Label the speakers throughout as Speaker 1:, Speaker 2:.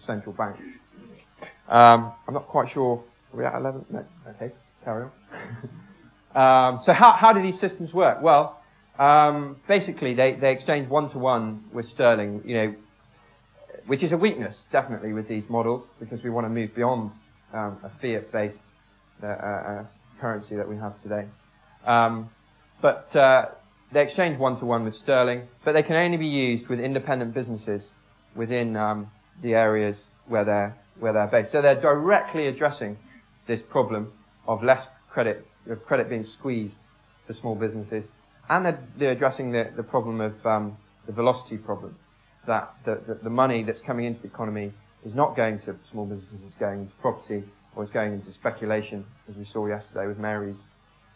Speaker 1: central banks. I'm not quite sure. Are we at 11? No. Okay, carry on. So how do these systems work? Well, basically they exchange one-to-one with sterling, which is a weakness, definitely, with these models, because we want to move beyond a fiat-based currency that we have today. But they exchange one-to-one with sterling, but they can only be used with independent businesses within the areas where they're based. So they're directly addressing this problem of less credit being squeezed for small businesses, and they're addressing the problem of the velocity problem, that the money that's coming into the economy is not going to small businesses, it's going into property, or it's going into speculation, as we saw yesterday with Mary's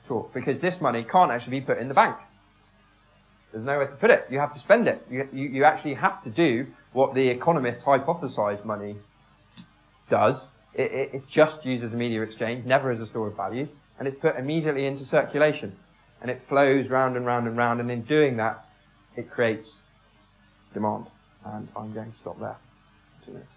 Speaker 1: talk, because this money can't actually be put in the bank. There's nowhere to put it. You have to spend it. You actually have to do what the economists hypothesized money does. It's just used as a media exchange, never as a store of value, and it's put immediately into circulation. And it flows round and round and round, and in doing that, it creates demand. And I'm going to stop there. 2 minutes.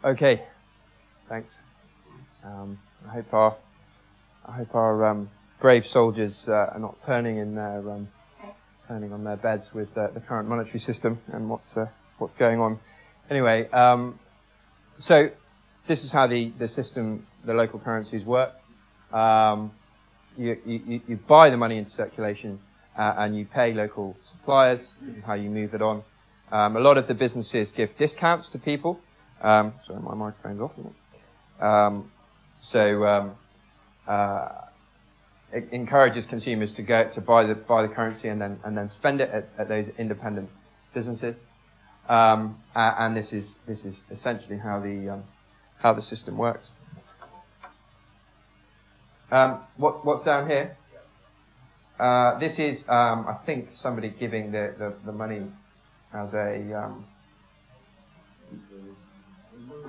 Speaker 1: Okay, thanks. I hope our brave soldiers are not turning on their beds with the current monetary system and what's going on. Anyway, so this is how the system, the local currencies work. You buy the money into circulation and you pay local suppliers. This is how you move it on. A lot of the businesses give discounts to people. Sorry, my microphone's off, isn't it? It encourages consumers to go to buy the currency and then spend it at those independent businesses. And this is essentially how the system works. What's down here? This is, I think, somebody giving the money as a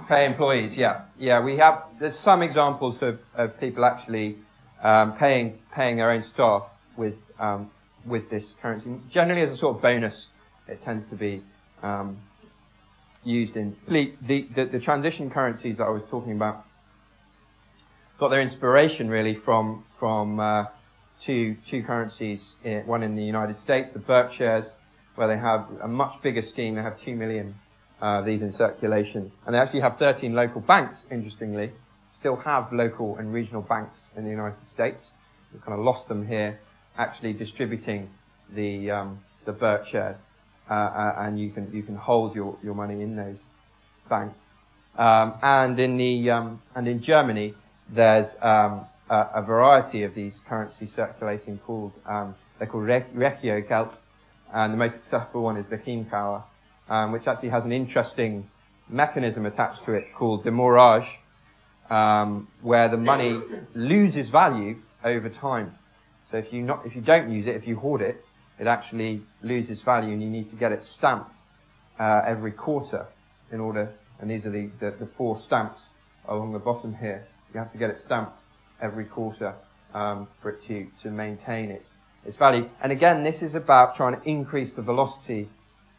Speaker 1: pay employees. Yeah, there's some examples of people actually paying their own staff with this currency. Generally, as a sort of bonus, it tends to be used in the transition currencies that I was talking about. Got their inspiration really from two currencies, one in the United States, the Berkshires, where they have a much bigger scheme. They have 2 million of these in circulation. And they actually have 13 local banks, interestingly. Still have local and regional banks in the United States. We've kind of lost them here, actually distributing the Berkshires. And you can hold your money in those banks. And in Germany, there's a variety of these currencies circulating called they're called Regiogeld, and the most successful one is the Chiemgauer, which actually has an interesting mechanism attached to it called demurrage, where the money loses value over time. So if you don't use it, if you hoard it, it actually loses value, and you need to get it stamped every quarter in order. And these are the 4 stamps along the bottom here. You have to get it stamped every quarter for it to maintain its value. And again, this is about trying to increase the velocity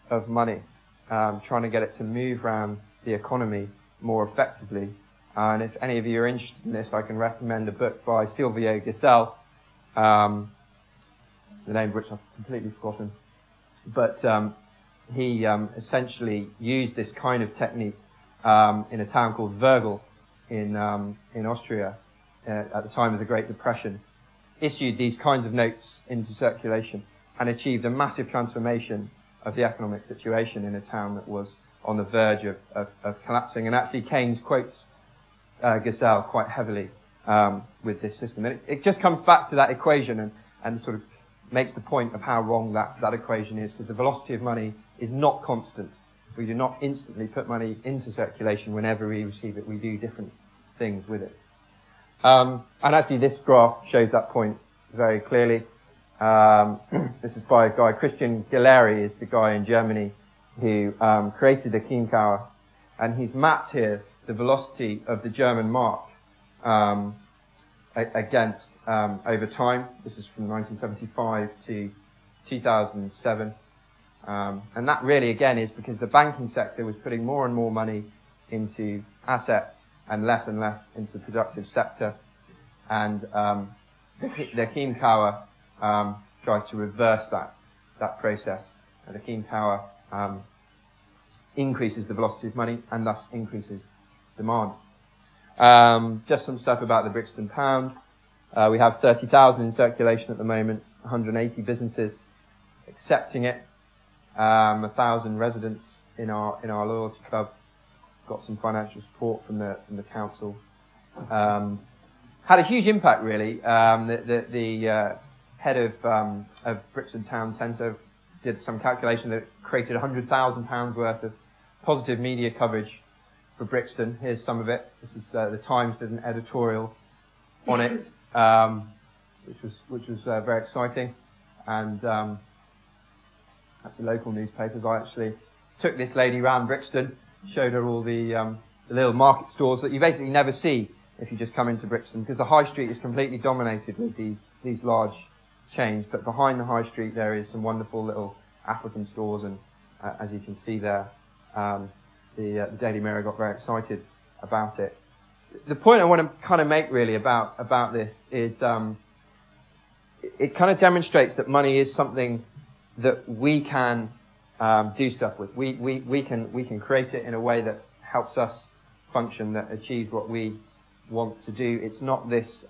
Speaker 1: of money, trying to get it to move around the economy more effectively. And if any of you are interested in this, I can recommend a book by Silvio Gesell, the name of which I've completely forgotten. But he essentially used this kind of technique in a town called Virgil in Austria at the time of the Great Depression, issued these kinds of notes into circulation and achieved a massive transformation of the economic situation in a town that was on the verge of collapsing. And actually Keynes quotes Gesell quite heavily with this system. And it just comes back to that equation and sort of makes the point of how wrong that equation is, because the velocity of money is not constant. We do not instantly put money into circulation whenever we receive it. We do different things with it. And actually this graph shows that point very clearly. This is by a guy, Christian Galeri is the guy in Germany who created the Chiemgauer, and he's mapped here the velocity of the German mark against over time. This is from 1975 to 2007. And that really, again, is because the banking sector was putting more and more money into assets and less into the productive sector. And the Chiemgauer tried to reverse that process. And the Chiemgauer increases the velocity of money and thus increases demand. Just some stuff about the Brixton pound. We have 30,000 in circulation at the moment, 180 businesses accepting it. 1,000 residents in our loyalty club. Got some financial support from the council. Had a huge impact, really. The head of Brixton Town Centre did some calculation that created £100,000 worth of positive media coverage for Brixton. Here's some of it. This is the Times did an editorial on it, which was very exciting, and that's the local newspapers. I actually took this lady around Brixton, showed her all the little market stores that you basically never see if you just come into Brixton, because the high street is completely dominated with these large chains. But behind the high street there is some wonderful little African stores, and as you can see there, the Daily Mirror got very excited about it. The point I want to kind of make really about this is it kind of demonstrates that money is something that we can do stuff with. We can create it in a way that helps us function, that achieves what we want to do. It's not this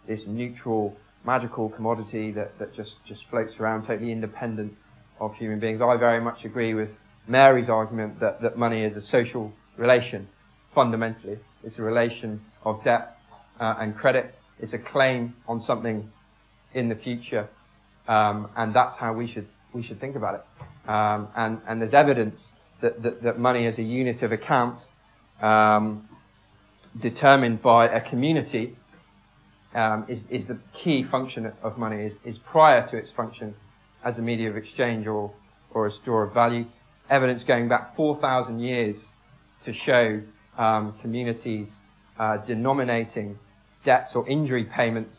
Speaker 1: this neutral, magical commodity that just floats around totally independent of human beings. I very much agree with Mary's argument that money is a social relation, fundamentally. It's a relation of debt and credit. It's a claim on something in the future, and that's how we should think about it. And there's evidence that money as a unit of account, determined by a community, is the key function of money, is prior to its function as a media of exchange or a store of value. Evidence going back 4,000 years to show communities denominating debts or injury payments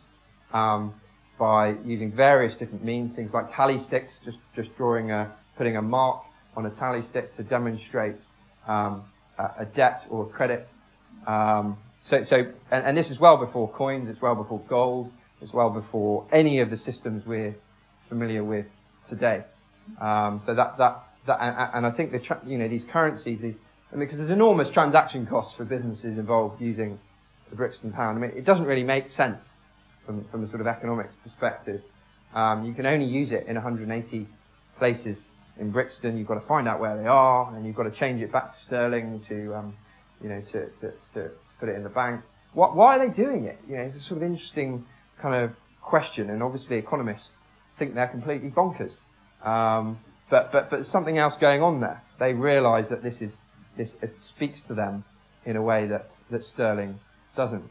Speaker 1: by using various different means, things like tally sticks, just putting a mark on a tally stick to demonstrate a debt or a credit. And this is well before coins, it's well before gold, it's well before any of the systems we're familiar with today. And I think these currencies, because there's enormous transaction costs for businesses involved using the Brixton pound. I mean, it doesn't really make sense from a sort of economics perspective. You can only use it in 180 places in Brixton. You've got to find out where they are, and you've got to change it back to sterling to put it in the bank. Why are they doing it? It's a sort of interesting kind of question, and obviously economists think they're completely bonkers. But there's something else going on there. They realise that it speaks to them in a way that sterling doesn't.